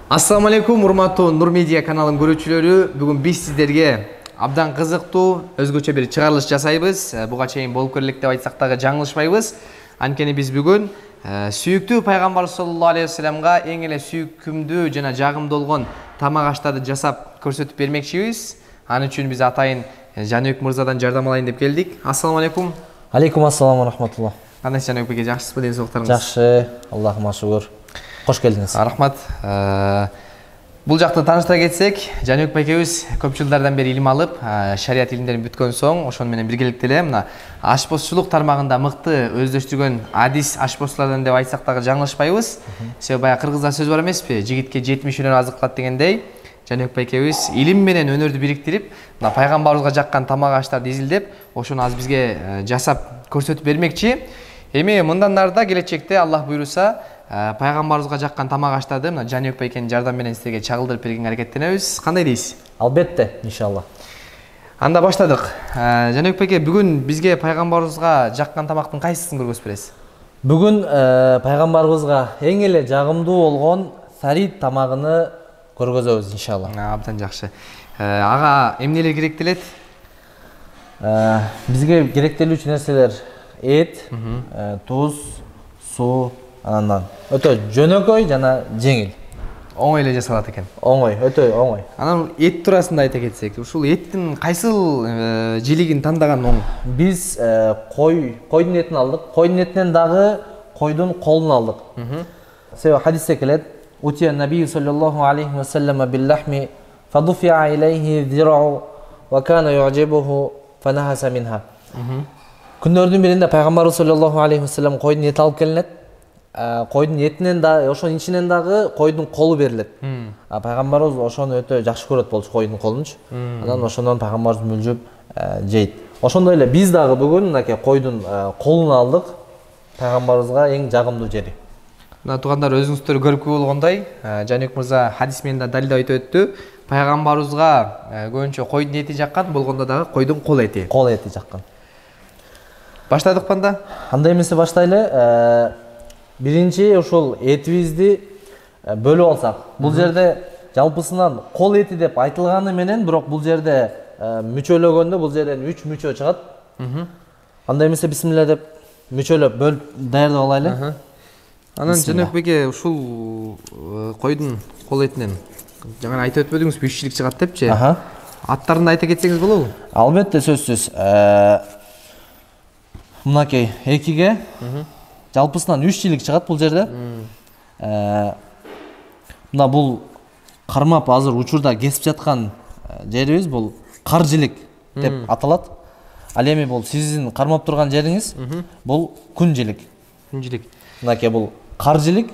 Ассаламу алейкум, урматтуу Нур Медиа каналынын көрүүчүлөрү. Бүгүн биз сиздерге абдан кызыктуу, өзгөчө бир чыгарылыш жасайбыз. Буга чейин болуп келек деп айтсак дагы жаңылышпайбыз. Анткени биз бүгүн сүйүктүү пайгамбар саллаллаху алейхи вассаламга эң эле сүйкүмдүү жана жагымдуу болгон тамак аштарды жасап көрсөтүп бермекчибиз. Анын үчүн биз атайын Жаныбек мырзадан жардам алайын деп келдик. Ассаламу алейкум. Алейкум ассаламу рахматуллах. Кандайсыз Жаныбек беке, жакшысызбы, ден соолуктарыңыз? Жакшы, Аллахыма шүгүр. Кош келдиңиз. Рахмат. Бул жакты тааныштыра кетсек, Жаныбек байкебиз көп жылдардан бери илим алып, шарият илимдерин бүткөн соң, ошону менен биргеликте эле мына ашпозчулук тармагында мыкты өздөштүргөн адис ашпозчулардан деп айтсак дагы жаңылышпайбыз. Себеби баягы кыргызда сөз бар эмеспи? Жигитке 70 өнөр азык кылат дегендей, Жаныбек байкебиз илим менен өнөрдү бириктирип, мына пайгамбарыбызга жаккан тамак аштарды изилдеп, ошону азыр бизге жасап көрсөтүп бермекчи. Эми мындан нарда келечекте Аллах буйруса, пайгамбарыбызга жаккан тамак аштарды мына Жаныбек байкенин жардам менен силерге чагылдырып бергенге аракеттенебиз. Кандай дейсиз? Албетте, иншалла. Анда баштадык. Жаныбек байке, бүгүн бизге пайгамбарыбызга жаккан тамактын кайсысын көргөзүп бересиз? Бүгүн пайгамбарыбызга эң эле жагымдуу болгон сарид тамагыны көргөзөбүз иншалла. Абдан жакшы. Ага эмнелер керектелет? Бизге керектелүүчү нерселер эт, туз, суу, андан өтө жөнөкөй жана жеңил. Оңой эле жасалат экен. Оңой, өтө оңой. Анан эт туурасында айта кетсек, ушул эттин кайсыл жилигин тандаган оң? Биз койдун этин алдык. Койдун этинен дагы койдун колун алдык. Себеби хадисте келет: "Утия набий саллаллаху алейхи ва саллама бил-лахми фадуфиа илейхи зирау ва кана ю'джибуху фанахаса минха." Күндөрдүн биринде пайгамбарыбыз саллаллаху алейхи ва саллам койдун эти алып келинет. Койдун этинен да, ошонун ичинен дагы койдун колу берилет. Пайгамбарыбыз ошону өтө жакшы көрөт болчу, койдун колунчу. Анан ошондон пайгамбарыбыз мүлжүп жейт. Ошондой эле биз дагы бүгүн мынакей койдун колун алдык. Пайгамбарыбызга эң жагымдуу жери. Мына туугандар, өзүңүздөр көрүп болгондой, Жаныбек мырза хадис менен да далилдеп айтып өттү. Пайгамбарыбызга көбүнчө койдун эти жаккан, болгондо дагы койдун кол эти. Кол эти жаккан. Баштадык банда? Анда эмесе баштайлы. Биринчи ушул этибизди бөлүп алсак. Бул жерде жалпысынан кол эти деп айтылганы менен, бирок бул жерде мүчөлөгөндө бул жерден 3 мүчө чыгат. Анда эмесе бисмилла деп мүчөлөп бөлүп даярдап алайлы. Анан Жаныбек байке, ушул койдун кол этинен жаңа айтып өтпөдүңүз, 3 жилик чыгат депчи? Аттарын да айта кетсеңиз болобу? Албетте, сөзсүз. Мынакей экиге жалпысынан 3 жилик чыгат бул жерде. Мына бул кармап азыр учурда кесип жаткан жерибиз бул кар жилик деп аталат. Ал эми бул сиздин кармап турган жериңиз бул күн жилик. Күн жилик. Мынакей бул кар жилик.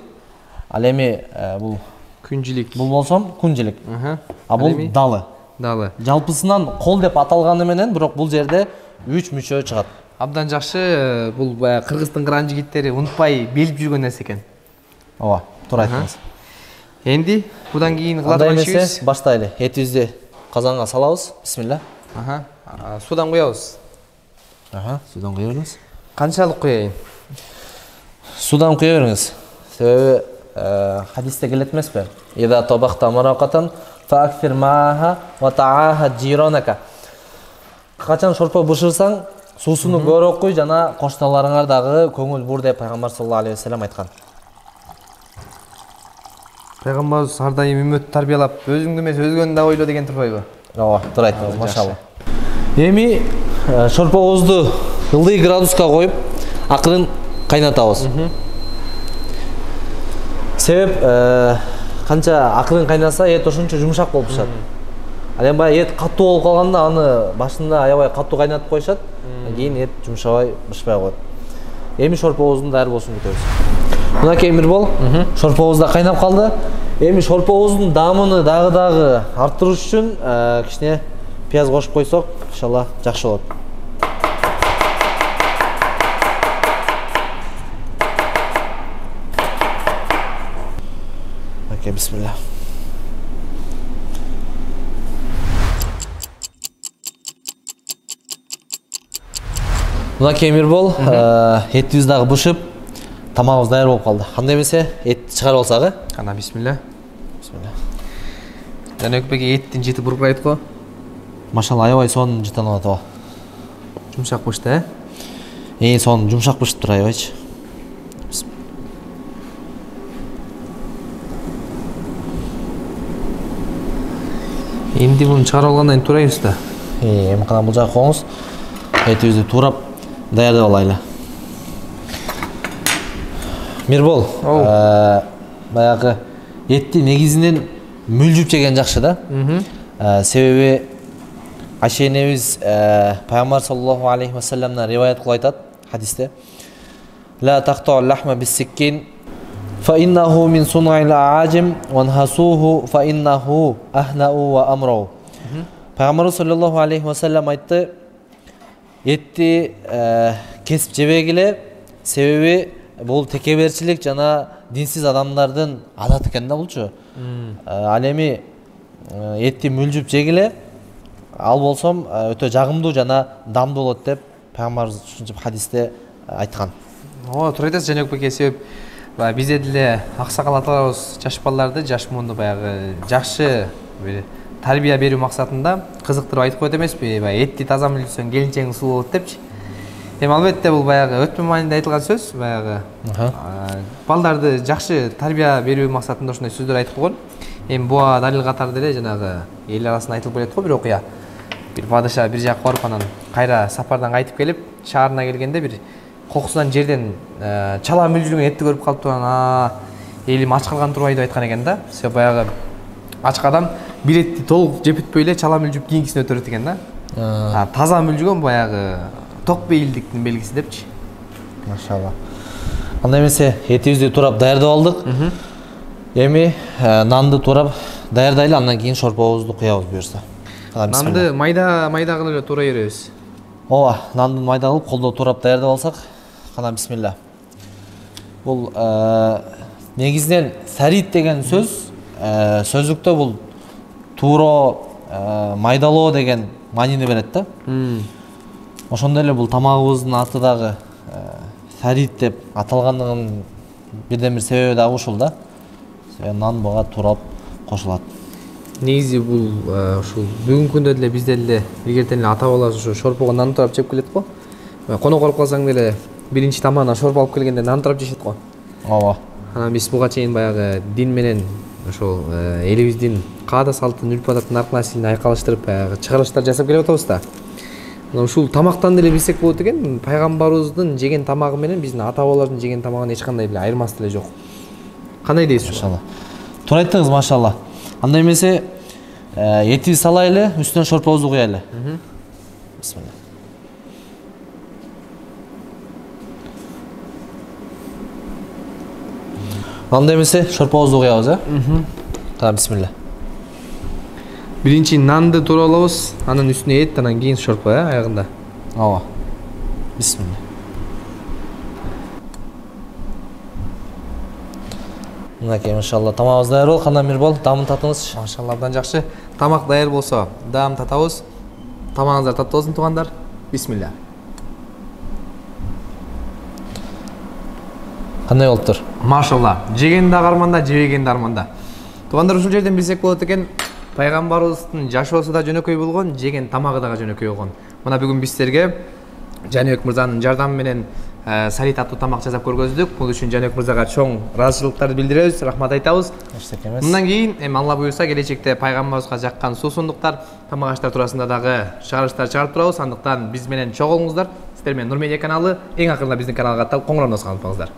Ал эми бул күн жилик. Бул болсом күн жилик. А бул далы. Далы. Жалпысынан кол деп аталганы менен, бирок бул жерде 3 мүчө чыгат. Абдан жакшы. Бул баягы кыргыздын кыран жигиттери унутпай билип жүргөн нерсе экен. Ооба, туура айттыңыз. Энди будан кийин кылат ишибиз. Баштайлы. Этибизди казанга салабыз. Бисмилла. Судан куябыз. Судан куя бериңиз. Канчалык куяйын? Судан куя бериңиз. Себеби хадисте келет эмеспи? Ида табахта маракатан фаакфир мааха ва таахад жиронака. Качан шорпо бышырсаң, суусуну көрөк куй жана коштолоруңар дагы көңүл бур деп пайгамбар саллаллаху алейхи вассалам айткан. Пайгамбарыбыз ар дайым үммөт тарбиялап, өзүңдү эмес өзгөнү да ойло деген турбайбы? Ооба, туура айттыңыз, машалла. Эми шорпобузду ылдый градуска коюп, акырын кайнатабыз. Себеп канча акырын кайнаса, эт ошончо жумшак болуп чыгат. Ал эми баягы эт каттуу болуп калганда, аны башында аябай каттуу кайнатып коюшат. Кийин эт жумшабай, бышпай коет. Эми шорпобуздун даяр болушун күтөбүз. Мынакей Мирбол, шорпобуз да кайнап калды. Эми шорпобуздун даамын дагы арттырыш үчүн кичине пияз кошуп койсок, иншалла жакшы болот. Окей, бисмилла. Мынакей Мирбол, этибиз дагы бышып, тамагыбыз даяр болуп калды. Кандай эмесе, эт чыгарып алсак, Кана бисмилла. Bismillah. Жаныбек беке еттин жети буркурайт го. Машалла, аябай сонун жытанып атабы. Жумшак бышты, Сонун жумшак бышып тур аябайчы. Энди буну чыгарып алгандан кийин турайбыз да. Эми кана бул жака коңуз. Этибизди туурап даярдап алайлы. Мирбол, баягы этти негизинен мүлжүп жеген жакшы да. Себеби Айша энебиз Пайгамбар саллаллаху алейхи ва салламдан риваят кылып айтат хадисте. Ла тахту лахма бис-сиккин фа иннаху мин сунаил аажим ва нахасуху фа иннаху ахнау ва амрау. Пайгамбар саллаллаху алейхи ва саллам айтты: Этти кесип жебегиле, себеби бул текеберчилик жана динсиз адамдардын адаты экен да булчу. Ал эми этти мүлжүп жегиле, ал болсом өтө жагымдуу жана дамдуу болот деп Пайгамбар ушунча хадисте айткан. Туура айтасыз Жаныбек беке, себеп бизде деле аксакал аталарыбыз жаш балдарды, жаш муунду баягы жакшы бир тарбия берүү максатында кызыктырып айтып коет эмеспи? Этти таза мүлжүсөң келинчең суу болот депчи. Эми албетте бул баягы өтмө маанинде айтылган сөз, баягы балдарды жакшы тарбия берүү максатында ушундай сөздөр айтып койгон. Эми буга далил катары деле жанагы эл арасында айтылып келет го бир окуя. Бир падыша бир жака барып анан кайра сапардан кайтып келип, шаарына келгенде бир кокусунан жерден чала мүлжүргөн этти көрүп калып турган, элим ач калган турбайбы деп айткан экен да. Себеп баягы ачка адам бир этти толук жеп бүтпөй эле чала мүлжүп кийинкисин өтөрөт экен да. Таза мүлжүгөн баягы ток бейилдиктин белгиси депчи. Машалла. Анда эмесе этибизди турап даярдап алдык. Эми нанды турап даярдайлы, андан кийин шорпобузду куябыз буюрса. Нанды майда кылып эле тура беребиз. Ооба, нанды майда кылып колдо турап даярдап алсак, кана бисмилла. Бул негизинен сарит деген сөз, сөздүктө бул туура майдалоо деген маанини берет да. Ошондой эле бул тамагыбыздын аты дагы сарит деп аталгандыгынын бирден бир себеби дагы ушул да. Нан буга турап кошулат. Негизи бул ушул бүгүнкү күндө деле бизде деле илгертен эле ата бабалар ушу шорпого нан турап жеп келет го. Конок алып калсаң деле биринчи тамагына шорпо алып келгенде нан турап жешет го. Ооба. Анан биз буга чейин баягы дин менен ошол элибиздин каада салтын, үрп адаттын аркы насилин айкалыштырып баягы чыгарылыштар жасап келип атабыз да. Ушул тамактан деле билсек болот экен, пайгамбарыбыздын жеген тамагы менен биздин ата бабалардын жеген тамагынын эч кандай деле айырмасы деле жок. Кандай дейсиз? Машалла. Туура айттыңыз, машалла. Анда эмесе этибизди салайлы, үстүнөн шорпобузду куялы. Бисмилла. Анда эмесе шорпобузду куябыз, Кана бисмилла. Биринчи нанды тура алабыз, анан үстүнө эт, анан кийин шорпо, аягында. Ооба. Бисмилла. Мынакей, машалла, тамагыбыз даяр болду. Кандай Мирбол, дамын татыңыз. Машалла, абдан жакшы. Тамак даяр болсо, дам татабыз. Тамагыңыздар таттуу болсун, туугандар. Бисмилла. Кандай болуптур? Машалла. Жеген да арманда, жебеген да арманда. Туугандар, ушул жерден билсек болот экен, пайгамбарыбыздын жашоосу да жөнөкөй болгон, жеген тамагы дагы жөнөкөй болгон. Мына бүгүн биз силерге Жаныбек мырзанын жардамы менен сарит аттуу тамак жасап көргөздүк. Бул үчүн Жаныбек мырзага чоң ыраазычылыктарды билдиребиз, рахмат айтабыз. Эчтеке эмес. Мындан кийин эми Алла буюрса келечекте пайгамбарыбызга жаккан суусундуктар, тамак аштар туурасында дагы чыгарыштар чыгарып турабыз. Андыктан биз менен чогулуңуздар. Сиздер менен Нурмедиа каналы, эң акырында биздин каналга катталып коңгуроодон баскан унутпаңыздар.